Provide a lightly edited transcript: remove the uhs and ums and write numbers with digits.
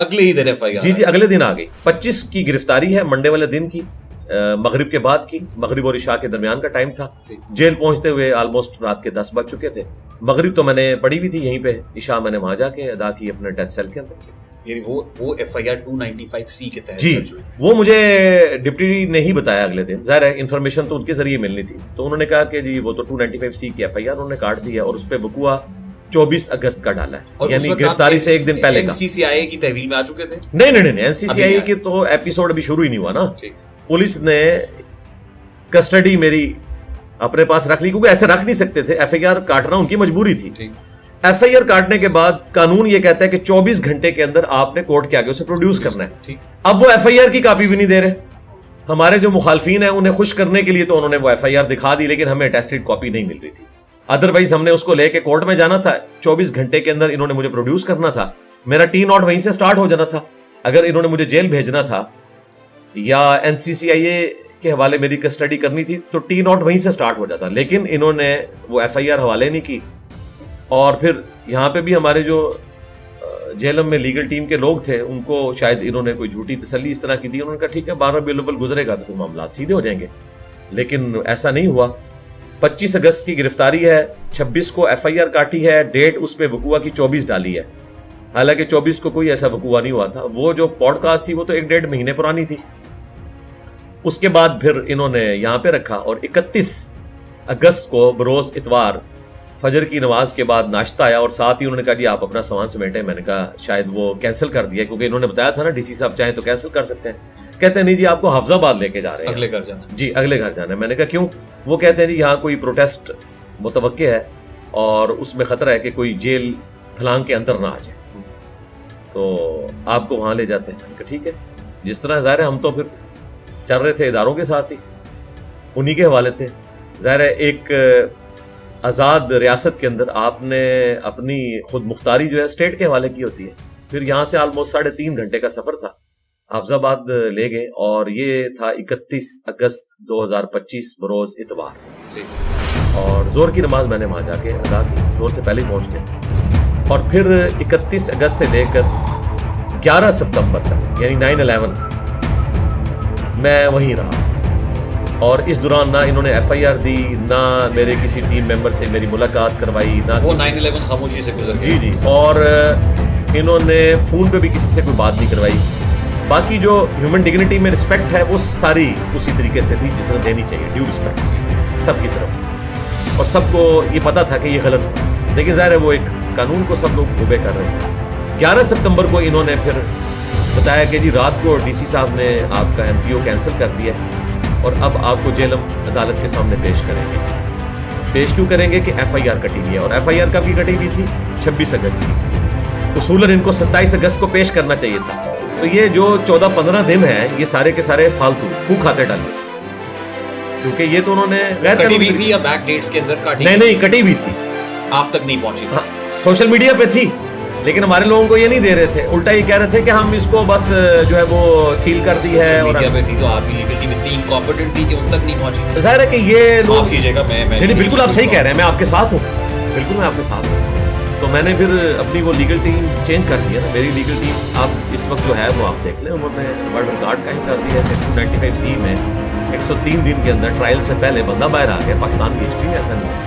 अगले ही दिन FIR? जी, अगले दिन आ गई। 25 की गिरफ्तारी है, मंडे वाले दिन की, मगरिब के बाद की। मगरिब और इशा के दरमियान का टाइम था। जेल पहुंचते हुए ऑलमोस्ट रात के 10 बज चुके थे। मगरिब तो मैंने पढ़ी भी थी यहीं पे, इशा मैंने वहां जाके अदा की अपने डेथ सेल के अंदर। यानी वो FIR 295C के तहत जी, वो मुझे डिप्टी ने ही बताया अगले दिन। जाहिर है इन्फॉर्मेशन तो उनके जरिए मिलनी थी, तो उन्होंने कहा कि जी वो तो 295C की FIR उन्होंने काट दी है और उस पर वकुआ 24 अगस्त का डाला है, यानी गिरफ्तारी से एक दिन पहले का। NCCIA की तहवील में आ चुके थे? नहीं, NCCIA की तो एपिसोड अभी शुरू ही नहीं हुआ ना। पुलिस ने कस्टडी मेरी अपने पास रख ली, क्योंकि ऐसे रख नहीं सकते थे। FIR काटना उनकी मजबूरी थी। FIR काटने के बाद कानून ये कहता है कि 24 घंटे के अंदर आपने कोर्ट के आगे उसे प्रोड्यूस करना है। अब वो FIR की कॉपी भी नहीं दे रहे। हमारे जो मुखालफीन है उन्हें खुश करने के लिए तो उन्होंने वो FIR दिखा दी, लेकिन हमें अटेस्टेड कॉपी नहीं मिल रही थी। अदरवाइज हमने उसको लेके कोर्ट में जाना था, 24 घंटे के अंदर इन्होंने मुझे प्रोड्यूस करना था। मेरा T0 वहीं से स्टार्ट हो जाना था। अगर इन्होंने मुझे जेल भेजना था या NCCIA के हवाले मेरी कस्टडी करनी थी तो T0 वहीं से स्टार्ट हो जाता, लेकिन इन्होंने वो FIR हवाले नहीं की। और फिर यहाँ पे भी हमारे जो जेलम में लीगल टीम के लोग थे उनको शायद इन्होंने कोई झूठी तसल्ली इस तरह की दी। उन्होंने कहा ठीक है 12 रबीउल अव्वल गुजरेगा तो मामला सीधे हो जाएंगे, लेकिन ऐसा नहीं हुआ। 25 अगस्त की गिरफ्तारी है, 26 को FIR काटी है, डेट उस पर वकुआ की 24 डाली है। हालांकि 24 को कोई ऐसा वकुआ नहीं हुआ था। वो जो पॉडकास्ट थी वो तो 1-1.5 महीने पुरानी थी। उसके बाद फिर इन्होंने यहाँ पे रखा और 31 अगस्त को बरोज इतवार फजर की नमाज के बाद नाश्ता आया और साथ ही उन्होंने कहा जी आप अपना सामान समेटें। मैंने कहा शायद वो कैंसिल कर दिया, क्योंकि इन्होंने बताया था ना DC साहब चाहे तो कैंसिल कर सकते हैं। कहते हैं नहीं जी आपको हाफजाबाद लेके जा रहे हैं, अगले घर जाना। जी अगले घर जाना है। मैंने कहा क्यों? वो कहते हैं जी यहाँ कोई प्रोटेस्ट मुतवक्के है और उसमें खतरा है कि कोई जेल फलांग के अंदर ना आ जाए, तो आपको वहां ले जाते हैं। मैंने कहा ठीक है। जिस तरह ज़ाहिर है हम तो फिर चल रहे थे इदारों के साथ ही, उन्हीं के हवाले थे। ज़ाहिर है एक आज़ाद रियासत के अंदर आपने अपनी खुद मुख्तारी जो है स्टेट के हवाले की होती है। फिर यहाँ से ऑलमोस्ट 3.5 घंटे का सफ़र था, हाफजाबाद ले गए और ये था 31 अगस्त 2025 बरोज इतवार। और जोर की नमाज मैंने वहाँ जाके अदा की, जोर से पहले ही पहुँच गए। और फिर 31 अगस्त से लेकर 11 सितंबर तक यानी 9/11 मैं वहीं रहा। और इस दौरान ना इन्होंने FIR दी, ना मेरे किसी टीम मेंबर से मेरी मुलाकात करवाई, ना वो 9/11 खामोशी से गुजर गया। जी। और इन्होंने फ़ोन पे भी किसी से कोई बात नहीं करवाई। बाकी जो ह्यूमन डिग्निटी में रिस्पेक्ट है वो सारी उसी तरीके से थी जिसने देनी चाहिए, ड्यू रिस्पेक्ट सबकी तरफ से। और सबको ये पता था कि ये गलत हुआ, लेकिन ज़ाहिर है वो एक कानून को सब लोग उबे कर रहे थे। 11 सितंबर को इन्होंने फिर बताया कि जी रात को DC साहब ने आपका MPO कैंसिल कर दिया है और अब आपको जेलम अदालत के सामने पेश करेंगे। पेश क्यों करेंगे कि FIR कटी हुई है, और FIR कब की कटी हुई थी? 26 अगस्त की। उसूलन इनको 27 अगस्त को पेश करना चाहिए था। तो ये जो 14-15 दिन है ये सारे के सारे फालतू खूब खाते डाले, क्योंकि ये तो उन्होंने कटी हुई थी या बैक डेट्स के अंदर काटी? नहीं कटी हुई थी, आप तक नहीं पहुंची। हाँ, सोशल मीडिया पे थी, लेकिन हमारे लोगों को ये नहीं दे रहे थे। उल्टा ये कह रहे थे कि हम इसको बस जो है वो सील कर दी है। और मीडिया पे थी तो आपकी लीगल टीम इतनी इनकॉम्पिटेंट थी कि उन तक नहीं पहुंची। जाहिर है कि ये लोग, माफ कीजिएगा मैं नहीं बिल्कुल आप सही कह रहे हैं, मैं आपके साथ हूँ, बिल्कुल मैं आपके साथ हूँ। तो मैंने फिर अपनी वो लीगल टीम चेंज कर दी है ना। मेरी लीगल टीम आप इस वक्त जो है वो आप देख लें, उन्होंने वर्ल्ड रिकॉर्ड कायम कर दिया है। 295C में 103 दिन के अंदर ट्रायल से पहले बंदा बाहर आ गया। पाकिस्तान की हिस्ट्री में ऐसा नहीं है।